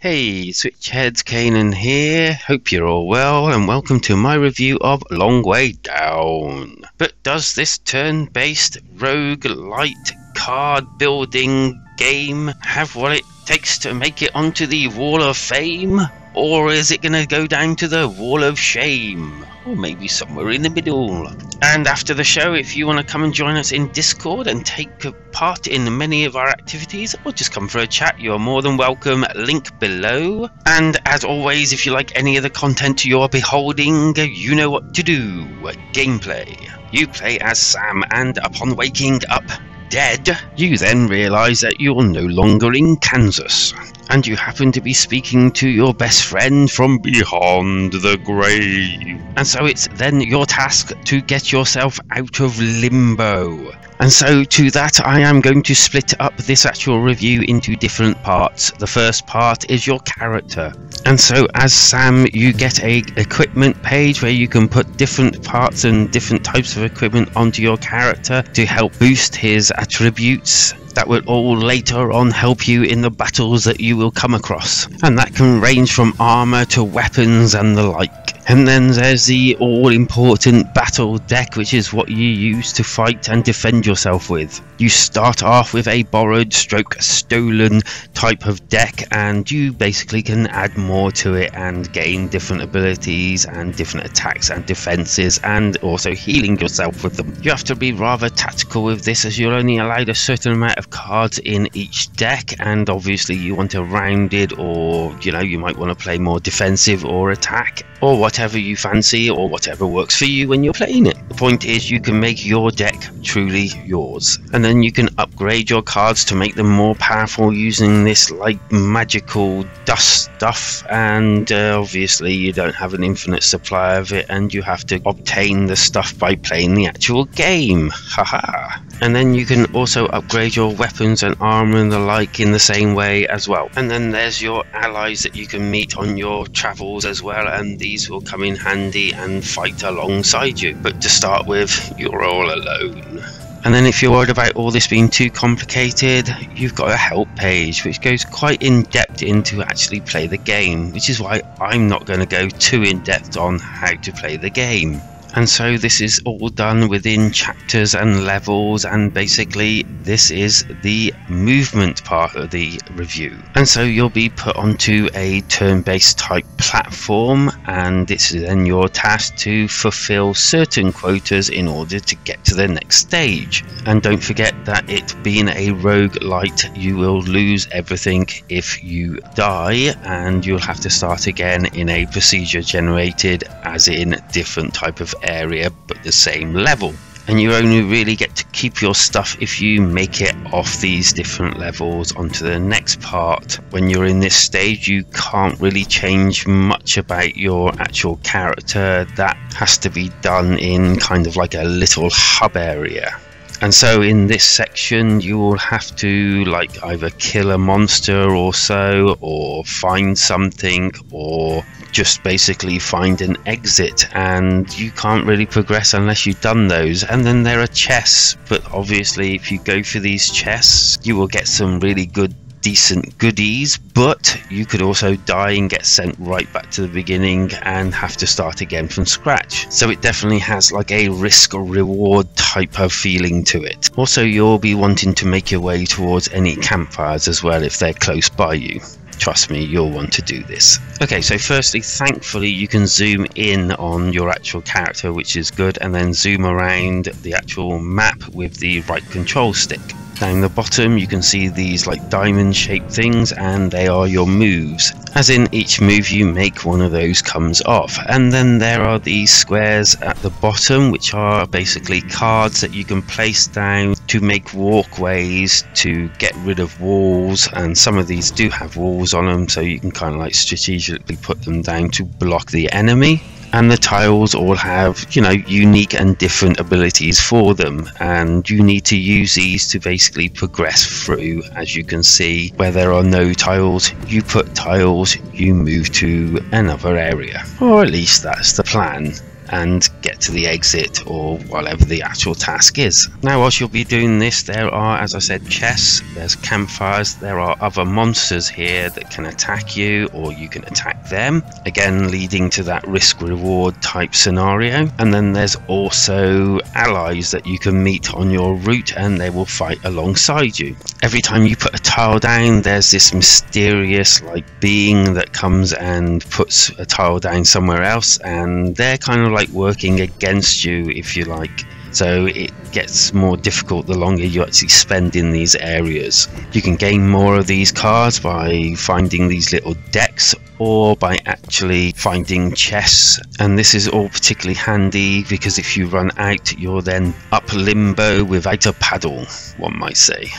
Hey, Switchheads, Kanan here. Hope you're all well and welcome to my review of Long Way Down. But does this turn-based roguelite card building game have what it takes to make it onto the Wall of Fame? Or is it going to go down to the Wall of Shame? Or maybe somewhere in the middle. And after the show, if you want to come and join us in Discord and take part in many of our activities, or just come for a chat, you're more than welcome. Link below. And as always, if you like any of the content you're beholding, you know what to do. Gameplay. You play as Sam, and upon waking up dead, you then realise that you're no longer in Kansas, and you happen to be speaking to your best friend from beyond the grave. And so it's then your task to get yourself out of limbo. And so to that, I am going to split up this actual review into different parts. The first part is your character. And so as Sam, you get a equipment page where you can put different parts and different types of equipment onto your character to help boost his attributes. That will all later on help you in the battles that you will come across. And that can range from armor to weapons and the like. And then there's the all-important battle deck, which is what you use to fight and defend yourself with. You start off with a borrowed stroke stolen type of deck, and you basically can add more to it and gain different abilities and different attacks and defenses, and also healing yourself with them. You have to be rather tactical with this, as you're only allowed a certain amount of cards in each deck, and obviously you want to round it, or you might want to play more defensive or attack, or whatever you fancy, or whatever works for you when you're playing it. The point is, you can make your deck truly yours, and then you can upgrade your cards to make them more powerful using this like magical dust stuff, and obviously you don't have an infinite supply of it, and you have to obtain the stuff by playing the actual game. Haha. And then you can also upgrade your weapons and armor and the like in the same way as well. And then there's your allies that you can meet on your travels as well, and these will come in handy and fight alongside you. But to start with, you're all alone. And then if you're worried about all this being too complicated, you've got a help page which goes quite in depth into actually play the game, which is why I'm not going to go too in depth on how to play the game. And so this is all done within chapters and levels, and basically this is the movement part of the review. And so you'll be put onto a turn-based type platform, and it's then your task to fulfill certain quotas in order to get to the next stage. And don't forget that it being a roguelite, you will lose everything if you die, and you'll have to start again in a procedure generated, as in different type of area but the same level. And you only really get to keep your stuff if you make it off these different levels onto the next part. When you're in this stage, you can't really change much about your actual character. That has to be done in kind of like a little hub area. And so in this section, you will have to like either kill a monster or so, or find something, or just basically find an exit, and you can't really progress unless you've done those. And then there are chests, but obviously if you go for these chests, you will get some really decent goodies, but you could also die and get sent right back to the beginning and have to start again from scratch. So it definitely has like a risk or reward type of feeling to it. Also, you'll be wanting to make your way towards any campfires as well if they're close by you. Trust me, you'll want to do this. Okay, so firstly, thankfully you can zoom in on your actual character, which is good, and then zoom around the actual map with the right control stick. Down the bottom you can see these like diamond shaped things, and they are your moves. As in, each move you make, one of those comes off. And then there are these squares at the bottom, which are basically cards that you can place down to make walkways, to get rid of walls, and some of these do have walls on them, so you can kind of like strategically put them down to block the enemy. And the tiles all have, unique and different abilities for them, and you need to use these to basically progress through. As you can see, where there are no tiles, you put tiles, you move to another area, or at least that's the plan. and get to the exit or whatever the actual task is. Now, whilst you'll be doing this, there are, as I said, chests, there's campfires, there are other monsters here that can attack you or you can attack them, again leading to that risk reward type scenario. And then there's also allies that you can meet on your route and they will fight alongside you. Every time you put a tile down, there's this mysterious like being that comes and puts a tile down somewhere else, and they're kind of like working against you, if you like. So it gets more difficult the longer you actually spend in these areas. You can gain more of these cards by finding these little decks or by actually finding chests, and this is all particularly handy because if you run out, you're then up limbo without a paddle, one might say.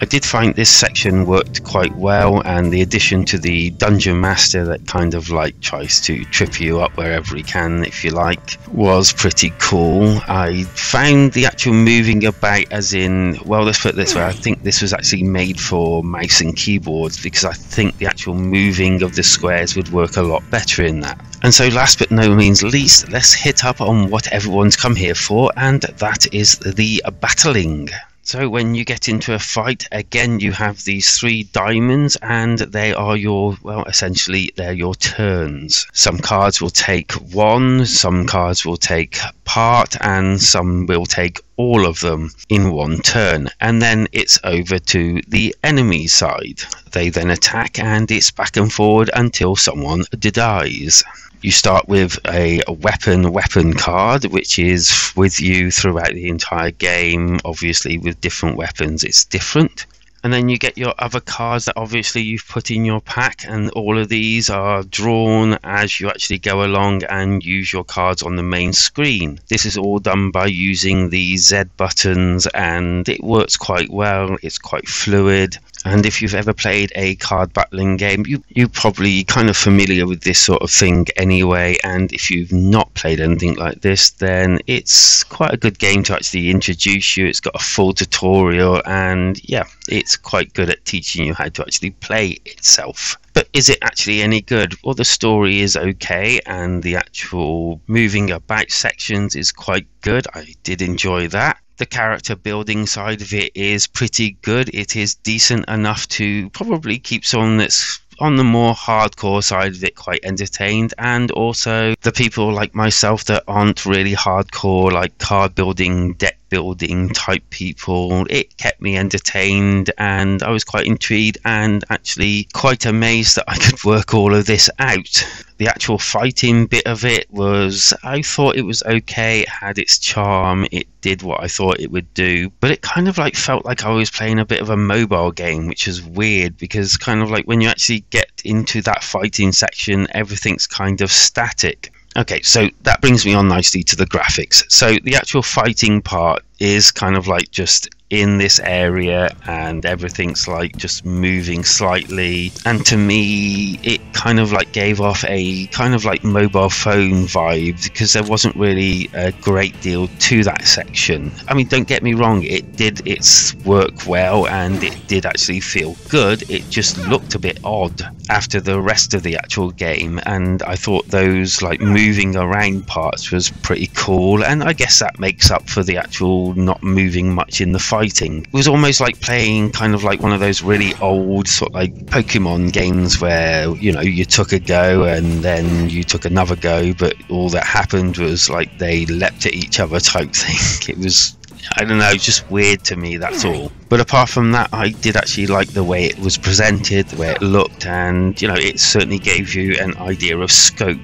I did find this section worked quite well, and the addition to the dungeon master that kind of like tries to trip you up wherever he can, if you like, was pretty cool. I found the actual moving about, as in, well, let's put it this way, I think this was actually made for mouse and keyboards because I think the actual moving of the squares would work a lot better in that. And so last but no means least, let's hit up on what everyone's come here for, and that is the battling. So when you get into a fight, again, you have these 3 diamonds, and they are your, well, essentially they're your turns. Some cards will take 1, some cards will take part, and some will take all of them in 1 turn. And then it's over to the enemy side. They then attack, and it's back and forward until someone dies. You start with a weapon card, which is with you throughout the entire game. Obviously, with different weapons, it's different. And then you get your other cards that obviously you've put in your pack, and all of these are drawn as you actually go along and use your cards on the main screen. This is all done by using the Z buttons, and it works quite well. It's quite fluid. And if you've ever played a card battling game, you're probably kind of familiar with this sort of thing anyway. And if you've not played anything like this, then it's quite a good game to actually introduce you. It's got a full tutorial, and yeah, it's quite good at teaching you how to actually play itself. But is it actually any good? Well, the story is okay, and the actual moving about sections is quite good. I did enjoy that. The character building side of it is pretty good. It is decent enough to probably keep someone that's on the more hardcore side of it quite entertained, and also the people like myself that aren't really hardcore, like card building, deck building type people. It kept me entertained, and I was quite intrigued and actually quite amazed that I could work all of this out. The actual fighting bit of it was, I thought it was okay, it had its charm, it did what I thought it would do, but it kind of like felt like I was playing a bit of a mobile game, which is weird because kind of like when you actually get into that fighting section, everything's kind of static. Okay, so that brings me on nicely to the graphics. So the actual fighting part is kind of like just in this area, and everything's like just moving slightly, and to me it kind of like gave off a kind of like mobile phone vibe because there wasn't really a great deal to that section. I mean, don't get me wrong, it did its work well and it did actually feel good. It just looked a bit odd after the rest of the actual game, and I thought those like moving around parts was pretty cool, and I guess that makes up for the actual not moving much in the fighting. It was almost like playing kind of like one of those really old sort of like Pokemon games where, you know, you took a go and then you took another go, but all that happened was like they leapt at each other type thing. It was, I don't know, just weird to me, that's all. But apart from that, I did actually like the way it was presented, the way it looked, and, you know, it certainly gave you an idea of scope.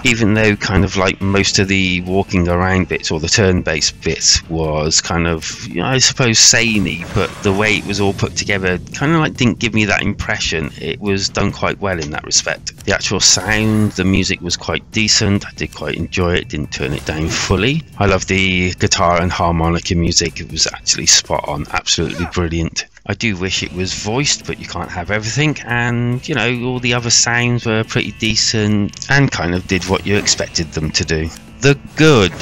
Even though kind of like most of the walking around bits or the turn-based bits was kind of, you know, I suppose samey, but the way it was all put together kind of like didn't give me that impression. It was done quite well in that respect. The actual sound, the music was quite decent. I did quite enjoy it, didn't turn it down fully. I love the guitar and harmonica music. It was actually spot on, absolutely brilliant. I do wish it was voiced, but you can't have everything, and, you know, all the other sounds were pretty decent and kind of did what you expected them to do. The good.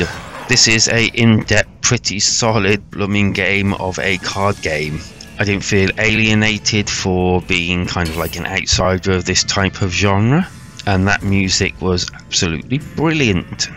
This is a in-depth, pretty solid blooming game of a card game. I didn't feel alienated for being kind of like an outsider of this type of genre, and that music was absolutely brilliant.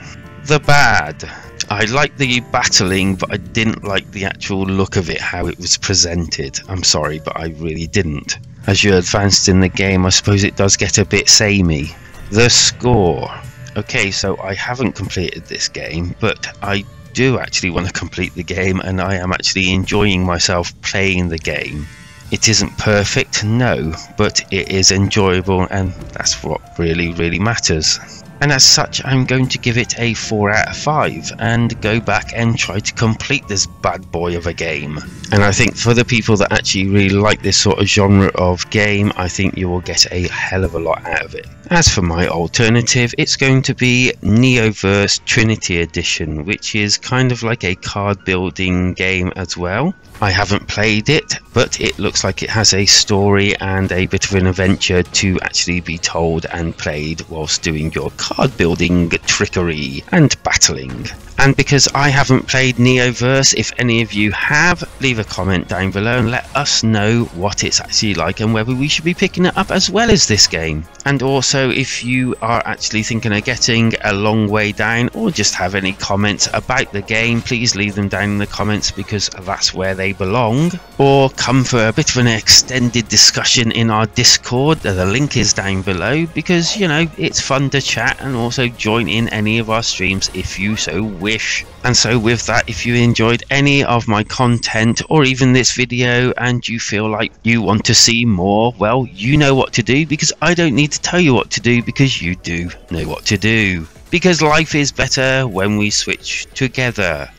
the bad. I liked the battling, but I didn't like the actual look of it, how it was presented. I'm sorry, but I really didn't. As you advanced in the game, I suppose it does get a bit samey. The score. Okay, so I haven't completed this game, but I do actually want to complete the game, and I am actually enjoying myself playing the game. It isn't perfect, no, but it is enjoyable, and that's what really matters. And as such, I'm going to give it a 4 out of 5 and go back and try to complete this bad boy of a game. And I think for the people that actually really like this sort of genre of game, I think you will get a hell of a lot out of it. As for my alternative, it's going to be Neoverse Trinity Edition, which is kind of like a card building game as well. I haven't played it, but it looks like it has a story and a bit of an adventure to actually be told and played whilst doing your card building trickery and battling. And because I haven't played Neoverse, if any of you have, leave a comment down below and let us know what it's actually like and whether we should be picking it up as well as this game. And also, if you are actually thinking of getting a long way down or just have any comments about the game, please leave them down in the comments because that's where they belong. Or come for a bit of an extended discussion in our Discord. The link is down below because, you know, it's fun to chat and also join in any of our streams if you so wish. And so with that, if you enjoyed any of my content or even this video and you feel like you want to see more, well, you know what to do, because I don't need to tell you what to do because you do know what to do. Because life is better when we switch together.